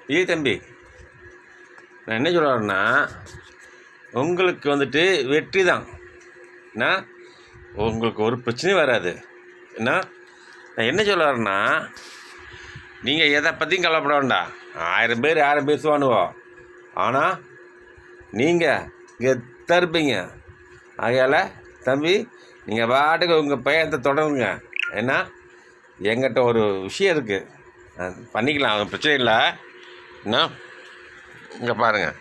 விஜய் தம்பி, நான் என்ன சொல்ல வரேன்னா, உங்களுக்கு வந்துட்டு வெற்றி தான். என்ன, உங்களுக்கு ஒரு பிரச்சனையும் வராது. என்ன, நான் என்ன சொல்ல வரேன்னா, நீங்கள் எதை பற்றியும் கவலைப்பட வேண்டாம். 1000 பேர் யாரும் பேசுவானுவோ, ஆனால் நீங்கள் கெத்தாக இருப்பீங்க. ஆகையால் தம்பி, நீங்கள் பாட்டுக்கு உங்கள் பயணத்தை தொடருங்க. ஏன்னா என்கிட்ட ஒரு விஷயம் இருக்குது, பண்ணிக்கலாம், அது பிரச்சனை இல்லை. என்ன, இங்கே பாருங்கள்.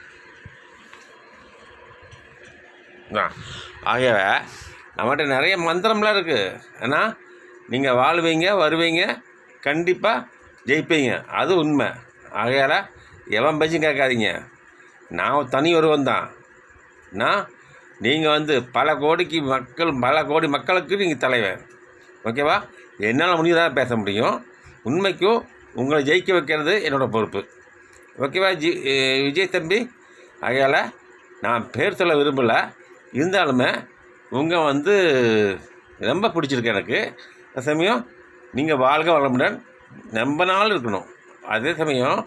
ஆகவே நம்மகிட்ட நிறைய மந்திரம்லாம் இருக்குது. ஏன்னா நீங்கள் வாழ்வீங்க, வருவீங்க, கண்டிப்பாக ஜெயிப்பீங்க, அது உண்மை. ஆகையால் எவன் பேச்சும் கேட்காதீங்க. நான் தனி ஒருவன் தான். நீங்கள் பல கோடி மக்களுக்கு நீங்கள் தலைவர். ஓகேவா? என்னால் முடிஞ்சதாக பேச முடியும். உண்மைக்கும் உங்களை ஜெயிக்க வைக்கிறது என்னோடய பொறுப்பு. ஓகேவா விஜய் தம்பி? ஆகையால் நான் பேர் சொல்ல விரும்பலை, இருந்தாலுமே உங்கள் ரொம்ப பிடிச்சிருக்கு எனக்கு. அதே சமயம் நீங்கள் வாழ்க வளமுடன் ரொம்ப நாள் இருக்கணும். அதே சமயம்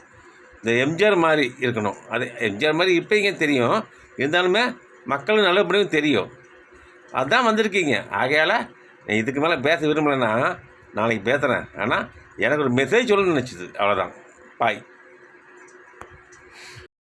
இந்த எம்ஜிஆர் மாதிரி இருக்கணும். அது எம்ஜிஆர் மாதிரி இருப்பீங்க தெரியும், இருந்தாலுமே மக்களும் நல்லபடியும் தெரியும். அதுதான் வந்திருக்கீங்க. ஆகையால் இதுக்கு மேலே பேச விரும்பலைன்னா நாளைக்கு பேசுகிறேன். ஆனால் எனக்கு ஒரு மெசேஜ் சொல்லணும்னு நினச்சிது, அவ்வளோதான். பாய்.